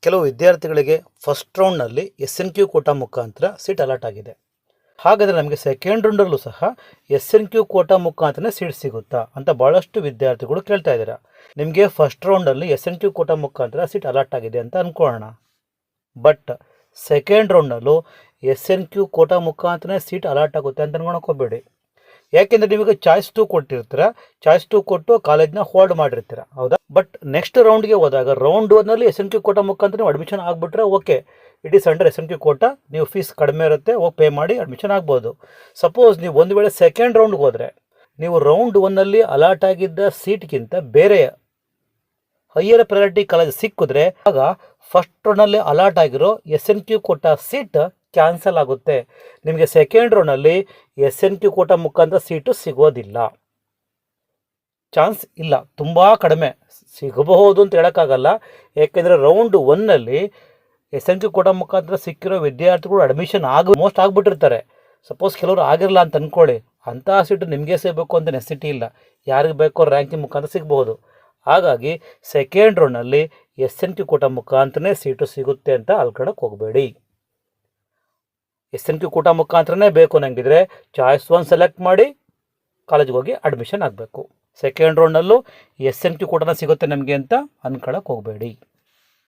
ಕೆಲವು ವಿದ್ಯಾರ್ಥಿಗಳಿಗೆ first ರೌಂಡ್ನಲ್ಲಿ SNQ Kota ಮುಖಾಂತರ ಸೀಟ್ ಅಲಾಟ್ ಆಗಿದೆ. ಹಾಗಾದರೆ ನಮಗೆ ಸೆಕೆಂಡ್ ರೌಂಡಲ್ಲೂ ಸಹ SNQ ಕೋಟಾ ಮುಖಾಂತರನೇ ಸೀಟ್ ಸಿಗುತ್ತಾ ಅಂತ ಭಾಳಷ್ಟು ವಿದ್ಯಾರ್ಥಿಗಳು ಕೇಳ್ತಾ ಇದ್ದಾರೆ. ನಿಮಗೆ ಫಸ್ಟ್ ರೌಂಡಲ್ಲಿ SNQ ಕೋಟಾ ಮುಖಾಂತರ ಸೀಟ್ ಅಲಾಟ್ ಆಗಿದೆ ಅಂತ ಅಂದ್ಕೊಳ್ಳೋಣ. ಬಟ್ ಸೆಕೆಂಡ್ ರೌಂಡಲ್ಲೂ SNQ ಕೋಟಾ ಮುಖಾಂತರನೇ ಸೀಟ್ ಅಲಾಟ್ ಆಗುತ್ತೆ ಅಂತ ಅನ್ಕೊಳಕ್ಕೆ ಹೋಗಬೇಡಿ. ಯಾಕೆಂದರೆ ನಿಮಗೆ ಚಾಯ್ಸ್ 2 ಕೊಟ್ಟಿರ್ತೀರ, ಚಾಯ್ಸ್ 2 ಕೊಟ್ಟು ಕಾಲೇಜ್ನ ಹೋಲ್ಡ್ ಮಾಡಿರ್ತೀರ, ಹೌದಾ? ಬಟ್ ನೆಕ್ಸ್ಟ್ ರೌಂಡ್ಗೆ ಹೋದಾಗ ರೌಂಡ್ 1ನಲ್ಲಿ SNQ ಕೋಟಾ ಮುಖಾಂತರ ನೀವು ಅಡ್ಮಿಷನ್ ಆಗಿಬಿಟ್ರೆ okay, it is under SNQ quota, ನೀವು ಫೀಸ್ ಕಡಿಮೆ ಇರುತ್ತೆ, ಹೋಗಿ ಪೇ ಮಾಡಿ ಅಡ್ಮಿಷನ್ ಆಗ್ಬೋದು. ಸಪೋಸ್ ನೀವು ಒಂದು ವೇಳೆ ಸೆಕೆಂಡ್ ರೌಂಡ್ಗೆ ಹೋದರೆ ನೀವು ರೌಂಡ್ 1ನಲ್ಲಿ ಅಲಾಟ್ ಆಗಿದ್ದ ಸೀಟ್ಗಿಂತ ಬೇರೆ ಹೈಯರ್ ಪ್ರಯಾರಿಟಿ ಕಾಲೇಜ್ ಸಿಕ್ಕಿದ್ರೆ ಆಗ ಫಸ್ಟ್ ರೌಂಡ್ನಲ್ಲಿ ಅಲಾಟ್ ಆಗಿರೋ SNQ ಕೋಟಾ ಸೀಟ್ ಕ್ಯಾನ್ಸಲ್ ಆಗುತ್ತೆ. ನಿಮಗೆ ಸೆಕೆಂಡ್ ರೌಂಡಲ್ಲಿ SNQ ಕೋಟಾ ಮುಖಾಂತರ ಸೀಟು ಸಿಗೋದಿಲ್ಲ, ಚಾನ್ಸ್ ಇಲ್ಲ, ತುಂಬ ಕಡಿಮೆ. ಸಿಗಬಹುದು ಅಂತ ಹೇಳೋಕ್ಕಾಗಲ್ಲ. ಯಾಕೆಂದರೆ ರೌಂಡ್ 1ನಲ್ಲಿ SNQ ಕೋಟಾ ಮುಖಾಂತರ ಸಿಕ್ಕಿರೋ ವಿದ್ಯಾರ್ಥಿಗಳು ಅಡ್ಮಿಷನ್ ಮೋಸ್ಟ್ ಆಗಿಬಿಟ್ಟಿರ್ತಾರೆ. ಸಪೋಸ್ ಕೆಲವರು ಆಗಿರಲ್ಲ ಅಂತ ಅಂದ್ಕೊಳ್ಳಿ, ಅಂತಹ ಸೀಟು ನಿಮಗೆ ಸಿಗಬೇಕು ಅಂತ ನೆಸಿಟಿ ಇಲ್ಲ, ಯಾರಿಗೆ ಬೇಕೋ ರ್ಯಾಂಕಿಂಗ್ ಮುಖಾಂತರ ಸಿಗ್ಬೋದು. ಹಾಗಾಗಿ ಸೆಕೆಂಡ್ ರೌಂಡ್ನಲ್ಲಿ SNQ ಕೋಟಾ ಮುಖಾಂತರನೇ ಸೀಟು ಸಿಗುತ್ತೆ ಅಂತ ಅಲ್ಕೊಳಕ್ಕೆ ಹೋಗಬೇಡಿ. SNQ ಕೋಟಾ ಮುಖಾಂತರನೇ ಬೇಕು ನನಗಿದ್ರೆ ಚಾಯ್ಸ್ 1 ಸೆಲೆಕ್ಟ್ ಮಾಡಿ ಕಾಲೇಜ್ಗೆ ಹೋಗಿ ಅಡ್ಮಿಷನ್ ಆಗಬೇಕು. ಸೆಕೆಂಡ್ ರೌಂಡಲ್ಲೂ SNQ ಕೋಟಾನ ಸಿಗುತ್ತೆ ನಮಗೆ ಅಂತ ಅಂದ್ಕೊಳಕ್ಕೆ ಹೋಗಬೇಡಿ.